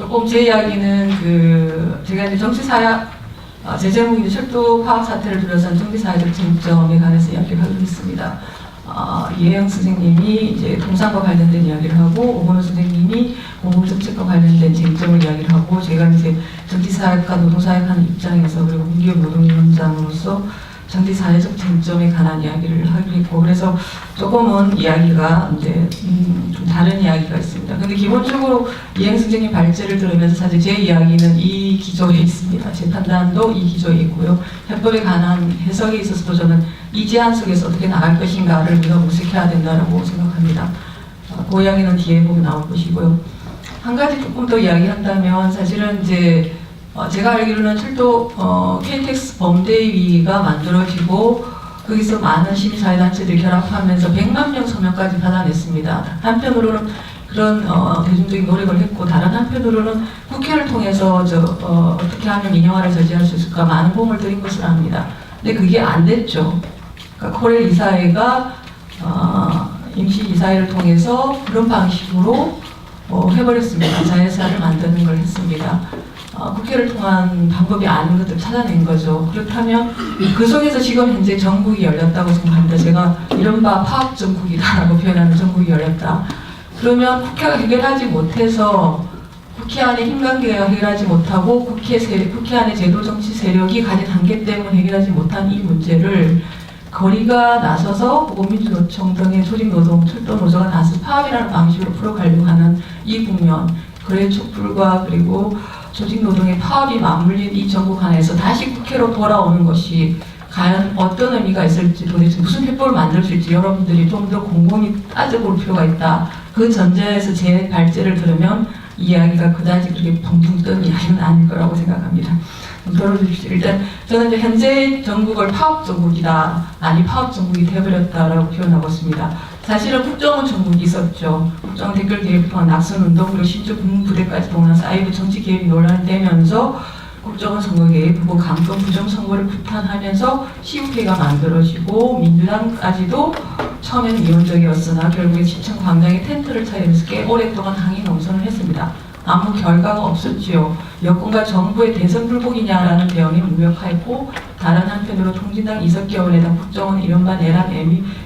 조금 제 이야기는 제가 이제 정치사역 제 제목이 철도 파업 사태를 둘러싼 정치사회적 쟁점에 관해서 이야기를 하기로 했습니다. 이혜영 선생님이 이제 동상과 관련된 이야기를 하고 오건호 선생님이 공공정책과 관련된 쟁점을 이야기를 하고 제가 이제 정치사역과 노동사역하는 입장에서 그리고 문기업 노동위원장으로서 정치사회적 쟁점에 관한 이야기를 하기로 했고 그래서 조금은 이야기가 이제 좀 다른 이야기가 있습니다. 근데 기본적으로 이혜영 선생님 발제를 들으면서 사실 제 이야기는 이 기조에 있습니다. 제 판단도 이 기조에 있고요. 해법에 관한 해석에 있어서도 저는 이 제안 속에서 어떻게 나갈 것인가를 우리가 모색해야 된다고 생각합니다. 그 이야기는 뒤에 보면 나올 것이고요. 한 가지 조금 더 이야기한다면 사실은 이제 제가 알기로는 철도 KTX 범대위가 만들어지고 거기서 많은 시민사회단체들이 결합하면서 100만 명 서명까지 받아냈습니다. 한편으로는 그런 대중적인 노력을 했고 다른 한편으로는 국회를 통해서 어떻게 하면 민영화를 저지할 수 있을까 많은 공을 들인 것을 압니다. 근데 그게 안 됐죠. 그러니까 코렐 이사회가 임시 이사회를 통해서 그런 방식으로 해버렸습니다. 자회사를 만드는 걸 했습니다. 국회를 통한 방법이 아닌 것들을 찾아낸 거죠. 그렇다면 그 속에서 지금 현재 정국이 열렸다고 생각합니다. 제가 이른바 파업 정국이다라고 표현하는 정국이 열렸다. 그러면 국회가 해결하지 못해서 국회 안에 힘관계가 해결하지 못하고 국회 안에 제도 정치 세력이 가진 한계 때문에 해결하지 못한 이 문제를 거리가 나서서 보건민주노총 등의 조직노동, 철도노조가 나서 파업이라는 방식으로 풀어가려고 하는 이 국면, 거래 촛불과 그리고 조직노동의 파업이 맞물린 이 정국 안에서 다시 국회로 돌아오는 것이 과연 어떤 의미가 있을지 도대체 무슨 해법을 만들 수 있을지 여러분들이 좀 더 곰곰이 따져볼 필요가 있다. 그 전제에서 제 발제를 들으면 이 이야기가 그다지 그렇게 붕붕 뜨는 이야기는 아닐 거라고 생각합니다. 들어주십시오. 일단 저는 이제 현재 정국을 파업 정국이다, 아니 파업 정국이 되어버렸다라고 표현하고 있습니다. 사실은 국정원 정국이 있었죠. 국정원 댓글 개입을 통한 낙선운동 그리고 심지어 군부대까지 동원한 사이버 정치 개입이 논란이 되면서 국정원 선거 개입, 그리고 강권 부정선거를 구탄하면서 시국회가 만들어지고 민주당까지도 처음에는 미온적이었으나 결국에 지청 광장에 텐트를 차리면서 꽤 오랫동안 항의 농성을 했습니다. 아무 결과가 없었지요. 여권과 정부의 대선 불복이냐라는 대응이 무력화했고 다른 한편으로 통진당 이석기 의원의당 국정원 이른바 내란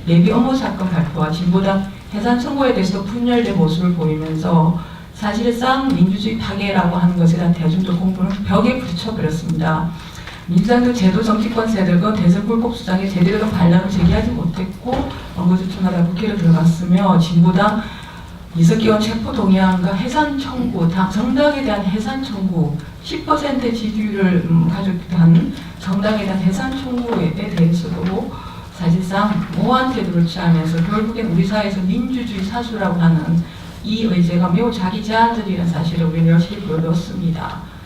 예비 업무 사건 발표와 진보당 해산 청구에 대해서 분열된 모습을 보이면서 사실상 민주주의 파괴라고 하는 것에 대한 대중적 공분을 벽에 부딪혀버렸습니다. 민주당도 제도 정치권 세력은 대선 불복 주장에 제대로 된 반란을 제기하지 못했고 원고주춤하다 국회로 들어갔으며 진보당 이석기 의원 체포 동의안과 해산 청구, 정당에 대한 해산 청구, 10% 지지율을 가지고 한 정당에 대한 해산 청구에 대해서도 사실상 모호한 태도를 취하면서 결국엔 우리 사회에서 민주주의 사수라고 하는 이 의제가 매우 자기 제한적이라는 사실을 우리는 열심히 보여줬습니다.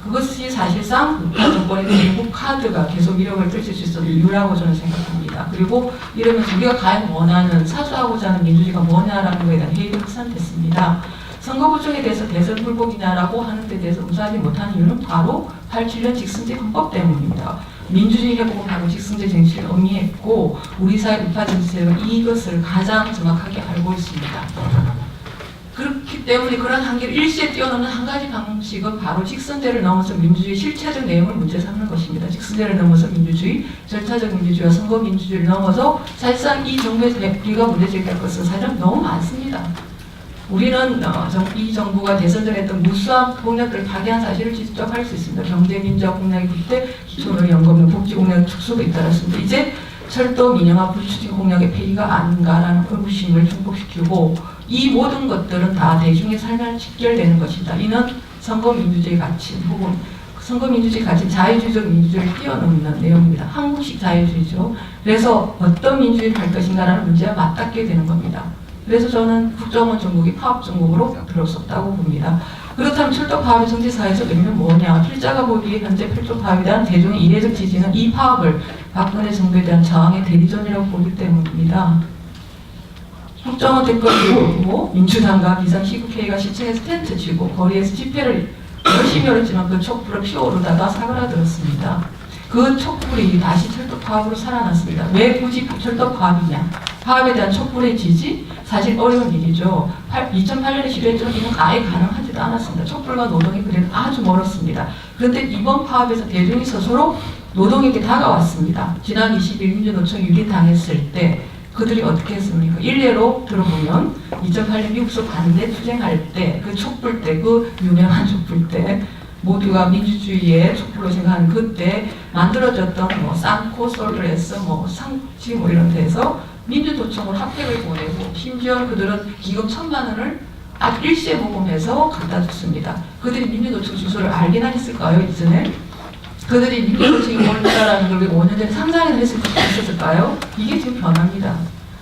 그것이 사실상 우파 정권의 대국 카드가 계속 이력을 떨칠 수 있었던 이유라고 저는 생각합니다. 그리고 이러면서 우리가 과연 원하는 사수하고자 하는 민주주의가 뭐냐라는 것에 대한 회의도 확산됐습니다. 선거 부정에 대해서 대선 불복이냐라고 하는 데 대해서 응수하지 못하는 이유는 바로 87년 직선제 헌법 때문입니다. 민주주의 회복을 하고 직선제 정치를 의미했고 우리 사회 우파 정치세력은 이것을 가장 정확하게 알고 있습니다. 그렇기 때문에 그런 한계를 일시에 뛰어넘는 한 가지 방식은 바로 직선제를 넘어서 민주주의 실체적 내용을 문제 삼는 것입니다. 직선제를 넘어서 민주주의, 절차적 민주주의와 선거 민주주의를 넘어서 사실상 이 정부의 우리가 문제 제기할 것은 사실은 너무 많습니다. 우리는 이 정부가 대선 전에 했던 무수한 공약들을 파기한 사실을 지적할 수 있습니다. 경제민주화 공약이 그때 기초노동 연금형 복지 공약 축소도 잇따랐습니다. 이제 철도 민영화 불추진 공약의 폐기가 아닌가라는 의구심을 증폭시키고 이 모든 것들은 다 대중의 삶에 직결되는 것이다. 이는 선거민주주의 가치 혹은 선거민주주의 가치 자유주의적 민주주의를 뛰어넘는 내용입니다. 한국식 자유주의죠. 그래서 어떤 민주주의를 할 것인가라는 문제와 맞닿게 되는 겁니다. 그래서 저는 국정원 정국이 파업 정국으로 들어올 수 없다고 봅니다. 그렇다면 철도 파업의 정치사회에서 의미는 뭐냐? 필자가 보기에 현재 철도 파업에 대한 대중의 이례적 지지는 이 파업을 박근혜 정부에 대한 저항의 대리전이라고 보기 때문입니다. 국정원 댓글을 보고 민주당과 비상시국회의가 시청에서 텐트 치고 거리에서 집회를 열심히 열었지만 그 촛불을 피워오르다가 사그라들었습니다. 그 촛불이 다시 철도 파업으로 살아났습니다. 왜 굳이 철도 파업이냐? 파업에 대한 촛불의 지지? 사실 어려운 일이죠. 2008년에 시도했지만 이건 아예 가능하지도 멀지도 않았습니다. 촛불과 노동의 거리는 아주 멀었습니다. 그런데 이번 파업에서 대중이 스스로 노동에게 다가왔습니다. 지난 20일 민주노총 유린당했을 때 그들이 어떻게 했습니까? 일례로 들어보면 2008년 미국서 반대 투쟁할 때 그 촛불 때, 그 유명한 촛불 때 모두가 민주주의의 촛불로 생각하는 그때 만들어졌던 뭐 쌍코, 솔레스, 뭐 상치 뭐 이런 데서 민주노총으로 핫팩을 보내고 심지어 그들은 기금 1,000만 원을 아주 일시에 모금해서 갖다 줬습니다. 그들이 민주노총 주소를 알기나 했을까요? 이전에? 그들이 민주노총이 올 거라는 걸 5년 전에 상상을 했을까요? 이게 지금 변합니다.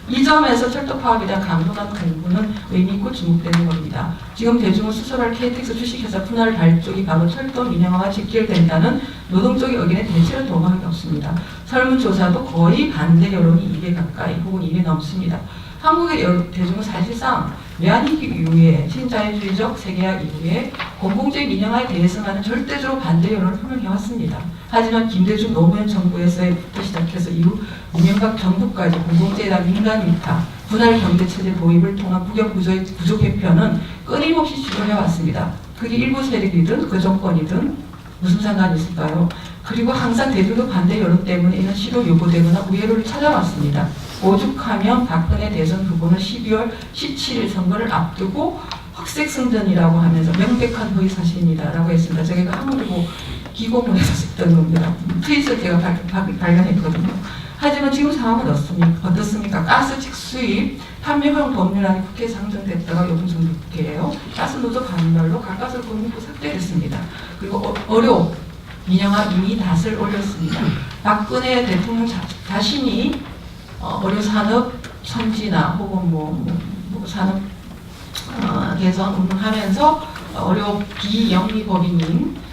이 점에서 철도 파업에 대한 강도난 공부는 의미 있고 주목되는 겁니다. 지금 대중을 수술할 KTX 주식회사 분할 발족이 바로 철도 민영화와 직결된다는 노동적인 의견에 대체로 도망이 없습니다. 설문조사도 거의 반대 여론이 2배 가까이 혹은 2배 넘습니다. 한국의 대중은 사실상 외환위기 이후에 신자유주의적 세계화 이후에 공공적인 민영화에 대해서만은 절대적으로 반대 여론을 표명해왔습니다. 하지만 김대중 노무현 정부에서부터 시작해서 이후 이명박 정부까지 공공재에 대한 민간 위탁, 분할 경제체제 도입을 통한 국영 구조 개편은 끊임없이 주장해왔습니다. 그게 일부 세력이든 그 정권이든 무슨 상관이 있을까요? 그리고 항상 대중의 반대 여론 때문에 이런 시도 요구되거나 우회로를 찾아왔습니다. 오죽하면 박근혜 대선 후보는 12월 17일 선거를 앞두고 흑색승전이라고 하면서 명백한 허위사실입니다라고 했습니다. 저희가 한국일보 기고문에서 썼던 겁니다. 트윗을 제가 발견했거든요. 하지만 지금 상황은 어떻습니까? 가스 직수입 판매 허용 법률안이 국회에 상정됐다가 요번 정부 국회예요. 가스 노조 반발로 가까스로 공급부 삭제됐습니다. 그리고 어려 민영화 이미 닷을 올렸습니다. 박근혜 대통령 자신이 어려 산업 선진화 혹은 뭐 산업 개선 운동하면서 어려 비영리법인인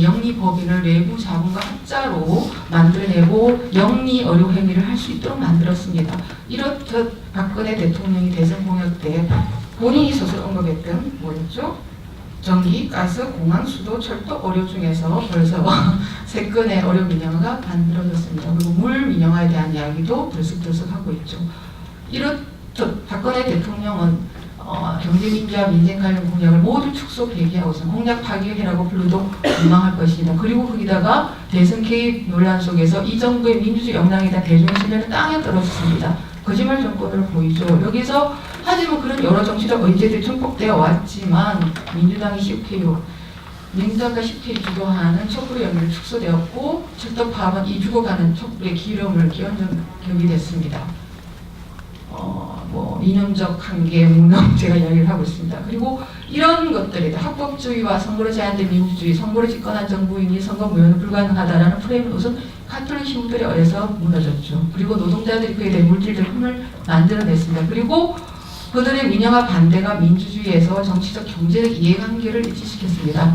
영리법인을 외부 자본과 합자로 만들어내고 영리 어려 행위를 할 수 있도록 만들었습니다. 이렇듯 박근혜 대통령이 대선 공약 때 본인이 스스로 언급했던 뭐였죠? 전기, 가스, 공항, 수도, 철도, 어료 중에서 벌써 3건의 어료 민영화가 만들어졌습니다. 그리고 물 민영화에 대한 이야기도 들썩들썩 하고 있죠. 이렇듯 박근혜 대통령은 경제민주화 민생 관련 공약을 모두 축소 폐기하고서 공약 파기해라고 불러도 민망할 것입니다. 그리고 거기다가 대선 개입 논란 속에서 이 정부의 민주주의 역량에 대한 대중의 신뢰는 땅에 떨어졌습니다. 거짓말 정권을 보이죠. 여기서 하지만 그런 여러 정치적 의제들이 충족되어 왔지만 민주당과 CK 주도하는 촛불의 연기를 축소되었고 철도 파업은 이 죽어가는 촛불의 기름을 끼얹은 격이 됐습니다. 이념적 한계, 무능 제가 이야기를 하고 있습니다. 그리고 이런 것들이 합법주의와 선거로 제한된 민주주의, 선거로 집권한 정부인이 선거 무효는 불가능하다라는 프레임은 우선 카톨릭 신부들에 의해서 무너졌죠. 그리고 노동자들이 그에 대해 물질적 힘을 만들어냈습니다. 그리고 그들의 민영화 반대가 민주주의에서 정치적 경제적 이해관계를 일치시켰습니다.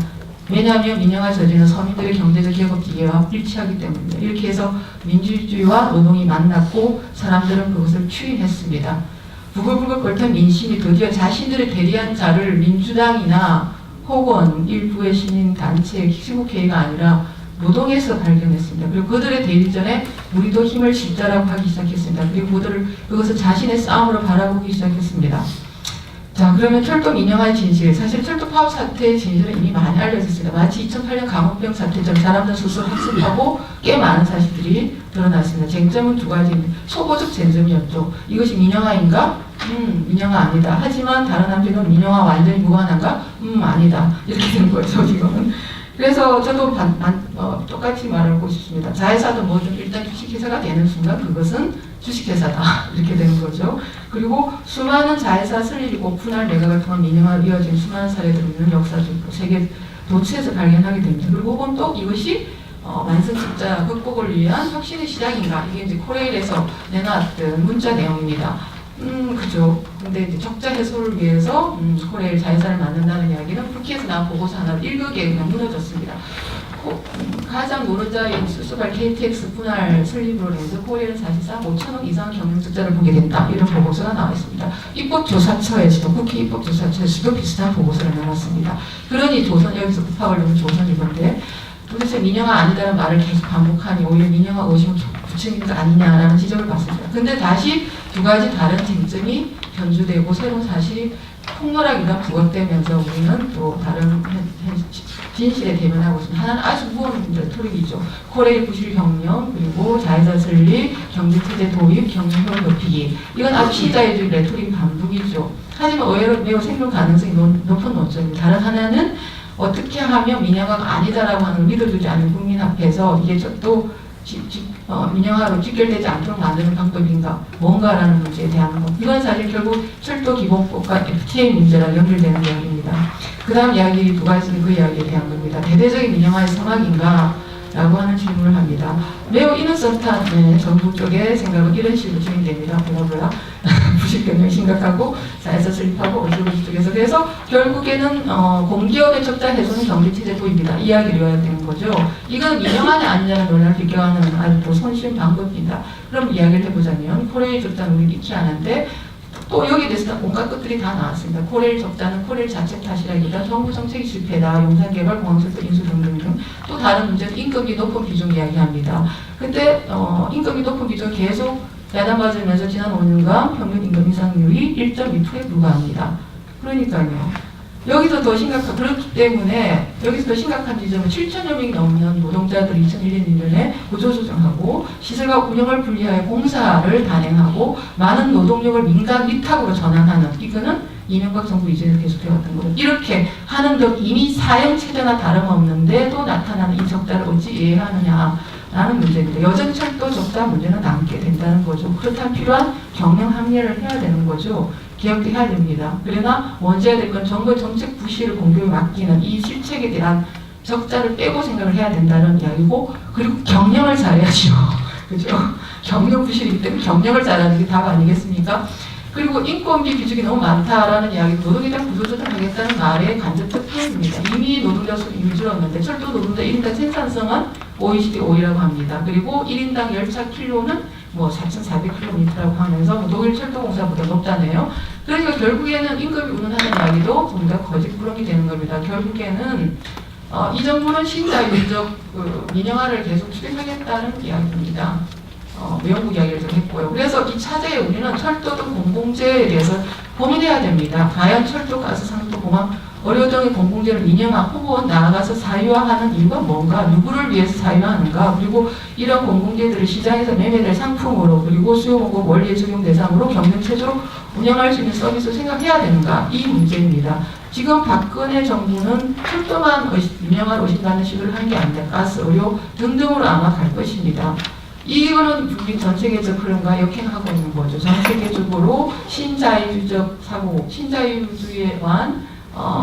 왜냐하면 민영화 저지는 서민들의 경제적 개혁 이해와 일치하기 때문입니다. 이렇게 해서 민주주의와 노동이 만났고 사람들은 그것을 추인했습니다. 부글부글 끓던 민심이 드디어 자신들의 대리한 자를 민주당이나 혹은 일부의 시민단체의 시국회의가 아니라 노동에서 발견했습니다. 그리고 그들의 대리 전에 우리도 힘을 실자라고 하기 시작했습니다. 그리고 그것을 자신의 싸움으로 바라보기 시작했습니다. 자, 그러면 철도 민영화의 진실, 사실 철도 파업 사태의 진실은 이미 많이 알려졌습니다. 마치 2008년 강원병 사태처럼 사람들 스스로 학습하고 꽤 많은 사실들이 드러났습니다. 쟁점은 두 가지입니다. 소보적 쟁점이었죠. 이것이 민영화인가? 민영화 아니다. 하지만 다른 한편은 민영화 완전히 무관한가? 아니다. 이렇게 된 거죠, 지금은. 그래서 저도 똑같이 말하고 싶습니다. 자회사도 뭐든 일단 주식회사가 되는 순간 그것은 주식회사다. 이렇게 되는 거죠. 그리고 수많은 자회사 설립이고 분할 매각을 통한 민영화로 이어진 수많은 사례들을 우리는 역사도 있고 세계 도처에서 발견하게 됩니다. 그리고 혹은 또 이것이 만성적자 극복을 위한 혁신의 시작인가? 이게 이제 코레일에서 내놨던 문자 내용입니다. 그죠. 근데 이제 적자 해소를 위해서 코레일 자회사를 만든다는 이야기는 불키에서 나온 보고서 하나로 1극에 그냥 무너졌습니다. 가장 노른자인 수수발 KTX 분할 설립으로 해서 코레일은 사실상 5천억 이상 경영적자를 보게 된다. 이런 보고서가 나와 있습니다. 입법조사처에서도 국회 입법조사처에서도 비슷한 보고서를 내놨습니다. 그러니 여기서 급학을 넣은 조선일보인데 도대체 민영화 아니다라는 말을 계속 반복하니 오히려 민영화 의심을 붙이는 게 아니냐라는 지적을 받습니다. 근데 다시 두 가지 다른 쟁점이 변주되고 새로운 사실이 폭로락이가 부각되면서 우리는 또 다른 진실에 대면하고 있습니다. 하나는 아주 무거운 레토릭이죠. 코레일 부실 경영, 그리고 자회사 설립, 경제체제 도입, 경영 효율 높이기. 이건 아주 시자유주의 레토릭 반복이죠. 하지만 의외로 매우 생존 가능성이 높은 논점입니다. 다른 하나는 어떻게 하면 민영화가 아니다라고 하는 걸 믿어주지 않는 국민 앞에서 이게 또 민영화로 직결되지 않도록 만드는 방법인가 뭔가라는 문제에 대한 것. 이건 사실 결국 철도 기본법과 FTA 문제랑 연결되는 이야기입니다. 그 다음 이야기 두 가지는 그 이야기에 대한 겁니다. 대대적인 민영화의 서막인가? 라고 하는 질문을 합니다. 매우 이너선트한 정부 쪽의 생각은 이런 식으로 진행됩니다. 보라보라 부실 경영이 심각하고 자회사 설립하고 어쩌고 저쩌고해서 그래서 결국에는 공기업의 적자 훼손은 경제체제 도입니다. 이야기를 해야 되는 거죠. 이건 민영화냐 아니냐는 논란을 비교하는 아주 또 손쉬운 방법입니다. 그럼 이야기를 해보자면 코레일 적자는 우리 익히 아는데 또 여기에 대해서 온갖 것들이 다 나왔습니다. 코레일 적자는 코레일 자체 탓이라기보다 정부 정책이 실패다, 용산개발, 공항철도 인수 등등 또 다른 문제는 임금이 높은 비중 이야기합니다. 근데 임금이 높은 비중 계속 야단맞으면서 지난 5년간 평균 임금 인상률이 1.2%에 불과합니다. 그러니까요. 여기서 더 그렇기 때문에 여기서 더 심각한 지점은 7천여 명이 넘는 노동자들이 2001년 1년에 구조조정하고 시설과 운영을 분리하여 공사를 단행하고 많은 노동력을 민간 위탁으로 전환하는 이거는 이명박 정부 이전에 계속해왔던 거죠. 이렇게 하는 것 이미 사형체제나 다름없는데도 나타나는 이 적자를 어찌 이해하느냐 라는 문제입니다. 여전 철도 적자 문제는 남게 된다는 거죠. 그렇다면 필요한 경영 합리화를 해야 되는 거죠. 개혁도 해야 됩니다. 그러나 먼저 해야 될 건 정부의 정책 부실을 공교에 맡기는 이 실책에 대한 적자를 빼고 생각을 해야 된다는 이야기고 그리고 경영을 잘해야죠. 그죠? 경영 부실이기 때문에 경영을 잘하는 게 답 아니겠습니까? 그리고 인건비 비중이 너무 많다라는 이야기, 노동에 대한 구조조정하겠다는 말의 간접적 표현입니다. 이미 노동자 수는 줄었는데 철도 노동자 1인당 생산성은 OECD 5위라고 합니다. 그리고 1인당 열차 킬로는 4,400km라고 하면서 독일 철도공사보다 높다네요. 그러니까 결국에는 임금이 운운하는 이야기도 좀 더 거짓부렁이 되는 겁니다. 결국에는 이 정부는 신자유적 민영화를 계속 추진하겠다는 이야기입니다. 외형국 이야기를 좀 했고요. 그래서 이 차제에 우리는 철도 등 공공재에 대해서 고민해야 됩니다. 과연 철도, 가스, 상도, 공항, 의료등의 공공재를 민영화 혹은 나아가서 사유화하는 이유가 뭔가, 누구를 위해서 사유화하는가, 그리고 이런 공공재들을 시장에서 매매될 상품으로 그리고 수요공급 원리의 적용 대상으로 경쟁체제로 운영할 수 있는 서비스를 생각해야 되는가, 이 문제입니다. 지금 박근혜 정부는 철도만 민영화를 의식하는 식으로 한 게 아니라 가스, 의료 등등으로 아마 갈 것입니다. 이거는 국민 전 세계적 흐름과 역행하고 있는 거죠. 전 세계적으로 신자유주적 사고, 신자유주의에 관한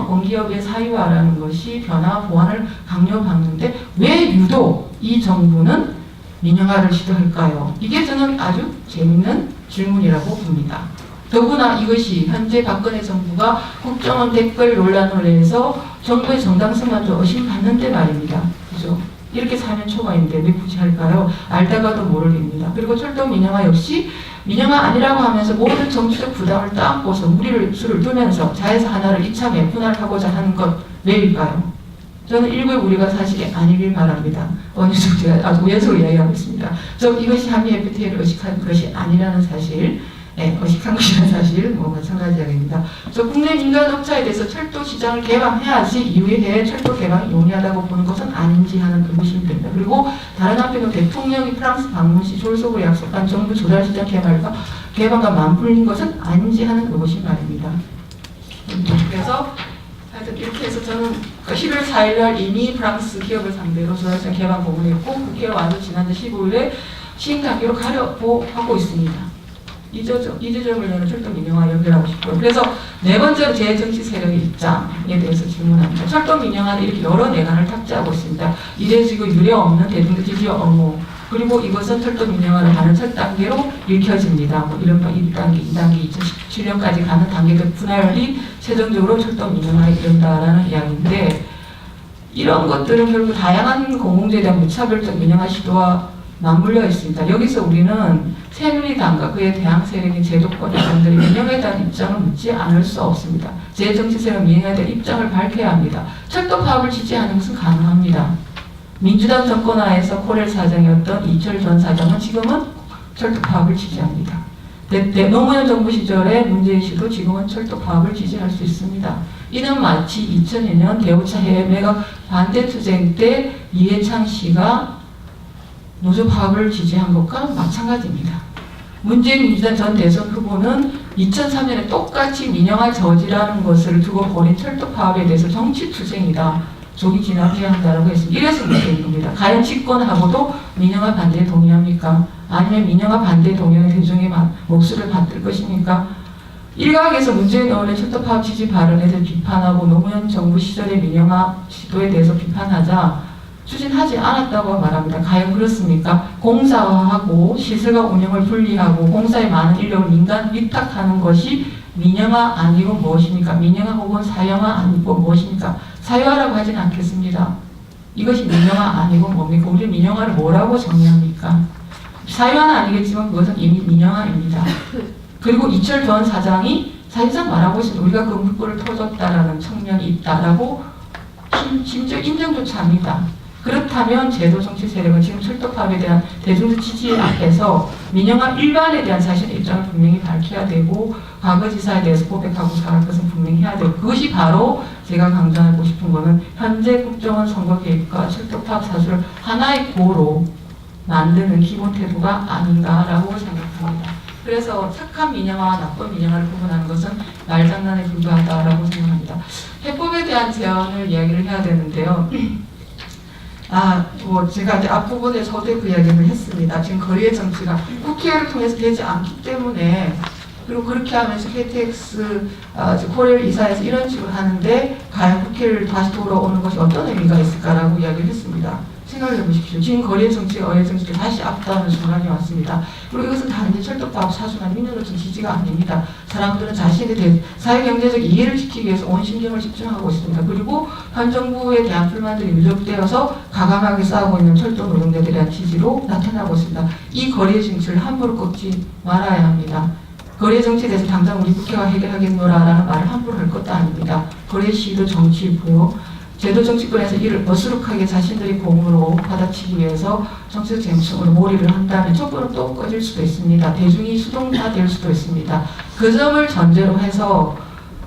공기업의 사유화라는 것이 변화 보완을 강요받는데 왜 유독 이 정부는 민영화를 시도할까요? 이게 저는 아주 재밌는 질문이라고 봅니다. 더구나 이것이 현재 박근혜 정부가 국정원 댓글 논란으로 인해서 정부의 정당성만도 의심받는데 말입니다. 그죠? 이렇게 사면 초과인데 왜 굳이 할까요? 알다가도 모를 일입니다. 그리고 철도 민영화 역시 민영화 아니라고 하면서 모든 정치적 부담을 따안고서 무리를 수를 두면서 자회사 하나를 이참에 분할하고자 하는 것 왜일까요? 저는 일부의 우리가 사실이 아니길 바랍니다. 어느 정도 제가 아주 우연적으로 이야기하고 있습니다. 이것이 한미 FTA를 의식한 것이 아니라는 사실, 의식한 것이라는 사실, 마찬가지 이야기입니다. 국내 민간업체에 대해서 철도 시장을 개방해야지 이후에 해외 철도 개방이 용이하다고 보는 것은 아닌지 하는 의구심이 듭니다. 그리고 다른 한편으로 대통령이 프랑스 방문 시 졸속으로 약속한 정부 조달 시장 개방과 맞물린 것은 아닌지 하는 의구심 말입니다. 그래서 하여튼 이렇게 해서 저는 11월 4일날 이미 프랑스 기업을 상대로 조달시장 개방 공언했고 국회로 와서 지난주 15일에 시행 단계로 가려고 하고 있습니다. 이 지점을 저는 철도 민영화 연결하고 싶고요. 그래서 네 번째로 제 정치 세력의 입장에 대해서 질문합니다. 철도 민영화는 이렇게 여러 내관을 탑재하고 있습니다. 이례지고 유례 없는 대중적 지지와 업무, 그리고 이것은 철도 민영화를 가는 첫 단계로 읽혀집니다. 이른바 1단계, 2단계, 2017년까지 가는 단계별 분할이 최종적으로 철도 민영화에 이른다라는 이야기인데, 이런 것들은 결국 다양한 공공재에 대한 무차별적 민영화 시도와 맞물려 있습니다. 여기서 우리는 새누리당과 그의 대항 세력인 제도권 이사들이 민영화에 대한 입장을 묻지 않을 수 없습니다. 제 정치 세력 민영화에 대한 입장을 밝혀야 합니다. 철도 파업을 지지하는 것은 가능합니다. 민주당 정권 하에서 코레일 사장이었던 이철 전 사장은 지금은 철도 파업을 지지합니다. 노무현 정부 시절에 문재인 씨도 지금은 철도 파업을 지지할 수 있습니다. 이는 마치 2002년 대우차 해외 매각 반대 투쟁 때 이해창 씨가 노조 파업을 지지한 것과 마찬가지입니다. 문재인 민주당 전 대선 후보는 2003년에 똑같이 민영화 저지라는 것을 두고 벌인 철도 파업에 대해서 정치 투쟁이다, 조기 진압해야 한다고 했습니다. 이래서 문제인 겁니다. 과연 집권하고도 민영화 반대에 동의합니까? 아니면 민영화 반대에 동의하는 대중의 목소리를 받들 것입니까? 일각에서 문재인 의원의 철도 파업 지지 발언에 대해 비판하고 노무현 정부 시절의 민영화 시도에 대해서 비판하자 추진하지 않았다고 말합니다. 과연 그렇습니까? 공사화하고 시설과 운영을 분리하고 공사에 많은 인력을 민간 위탁하는 것이 민영화 아니고 무엇입니까? 민영화 혹은 사형화 아니고 무엇입니까? 사유화라고 하진 않겠습니다. 이것이 민영화 아니고 뭡니까? 우리 민영화를 뭐라고 정의합니까? 사유화는 아니겠지만 그것은 이미 민영화입니다. 그리고 이철 전 사장이 사실상 말하고 있습니다. 우리가 그 물꼬를 터줬다라는 청년이 있다라고 심지어 인정조차 합니다. 그렇다면 제도 정치 세력은 지금 철도 파업에 대한 대중적 지지 앞에서 민영화 일반에 대한 자신의 입장을 분명히 밝혀야 되고 과거 지사에 대해서 고백하고 사과할 것은 분명히 해야 되고, 그것이 바로 제가 강조하고 싶은 것은 현재 국정원 선거 계획과 철도 파업 사수를 하나의 고로 만드는 기본 태도가 아닌가라고 생각합니다. 그래서 착한 민영화와 나쁜 민영화를 구분하는 것은 말장난에 불과하다라고 생각합니다. 해법에 대한 제안을 이야기를 해야 되는데요. 제가 이제 앞부분에 서두에 그 이야기를 했습니다. 지금 거리의 정치가 국회를 통해서 되지 않기 때문에, 그리고 그렇게 하면서 KTX 코레일 이사에서 이런 식으로 하는데 과연 국회를 다시 돌아오는 것이 어떤 의미가 있을까라고 이야기를 했습니다. 생각을 해보십시오. 지금 거리의 정치가 어의 정치를 다시 앞다는 순간이 왔습니다. 그리고 이것은 단지 철도 파업 사수나 민주노총 지지가 아닙니다. 사람들은 자신의 사회경제적 이해를 지키기 위해서 온 신경을 집중하고 있습니다. 그리고 현 정부에 대한 불만들이 누적되어서 가감하게 싸우고 있는 철도 노동자들에 대한 지지로 나타나고 있습니다. 이 거리의 정치를 함부로 꺾지 말아야 합니다. 거리의 정치에 대해서 당장 우리 국회가 해결하겠노라라는 말을 함부로 할 것도 아닙니다. 거리의 시위도 정치이고요. 제도 정치권에서 이를 어수룩하게 자신들이 공으로 받아치기 위해서 정치적 쟁점으로 몰입을 한다면 촛불은 또 꺼질 수도 있습니다. 대중이 수동화될 수도 있습니다. 그 점을 전제로 해서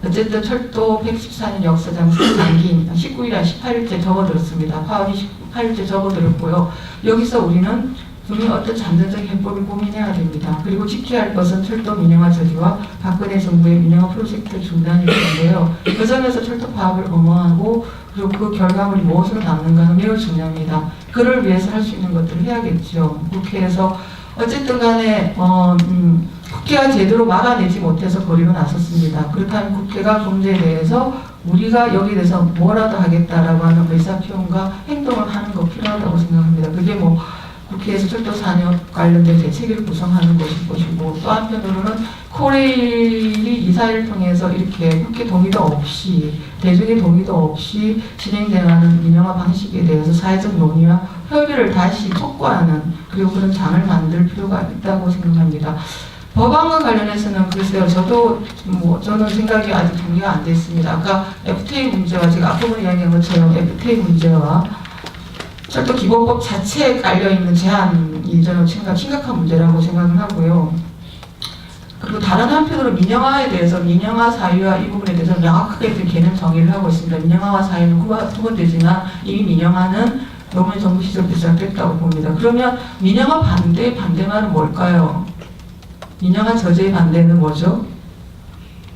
어쨌든 철도 114년 역사장 장기인 19일에 18일째 접어들었습니다. 파업이 18일째 접어들었고요. 여기서 우리는 분명히 어떤 잠재적 해법을 고민해야 됩니다. 그리고 지켜야 할 것은 철도 민영화 저지와 박근혜 정부의 민영화 프로젝트 중단일 텐데요. 그 점에서 철도 파업을 엄호하고 그리고 그 결과물이 무엇으로 남는가는 매우 중요합니다. 그를 위해서 할 수 있는 것들을 해야겠죠. 국회에서 어쨌든 간에 국회가 제대로 막아내지 못해서 거리로 나섰습니다. 그렇다면 국회가 그 문제에 대해서 우리가 여기에 대해서 뭐라도 하겠다라고 하는 의사표현과 행동을 하는 거 필요하다고 생각합니다. 그게 국회에서 철도 산업 관련된 대책을 구성하는 것일 것이고, 또 한편으로는 코레일이 이사회를 통해서 이렇게 국회 동의도 없이, 대중의 동의도 없이 진행되는 민영화 방식에 대해서 사회적 논의와 협의를 다시 촉구하는, 그리고 그런 장을 만들 필요가 있다고 생각합니다. 법안과 관련해서는 글쎄요, 저는 생각이 아직 정리가 안 됐습니다. 아까 FTA 문제와 제가 앞부분 이야기한 것처럼 FTA 문제와 철도 기본법 자체에 깔려있는 제한이 저는 심각한 문제라고 생각을 하고요. 그리고 다른 한편으로 민영화에 대해서 민영화 사유와 이 부분에 대해서 명확하게 개념 정의를 하고 있습니다. 민영화와 사유는 구분되지만 이미 민영화는 노무현 정부 시절부터 시작됐다고 봅니다. 그러면 민영화 반대말은 뭘까요? 민영화 저지의 반대는 뭐죠?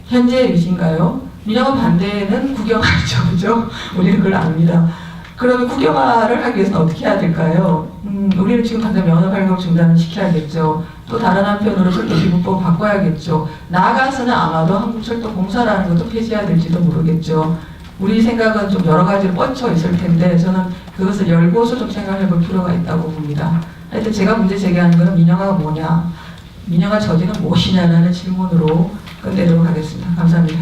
현재의 의지인가요? 민영화 반대는 국영화죠, 그죠? 우리는 그걸 압니다. 그러면 국영화를 하기 위해서는 어떻게 해야 될까요? 우리는 지금 당장 면허 발급 중단을 시켜야겠죠. 또 다른 한편으로 철도기본법을 바꿔야겠죠. 나아가서는 아마도 한국철도공사라는 것도 폐지해야 될지도 모르겠죠. 우리 생각은 좀 여러 가지로 뻗쳐 있을 텐데 저는 그것을 열고서 좀 생각해 볼 필요가 있다고 봅니다. 하여튼 제가 문제 제기하는 것은 민영화가 뭐냐, 민영화 저지는 무엇이냐라는 질문으로 끝내도록 하겠습니다. 감사합니다.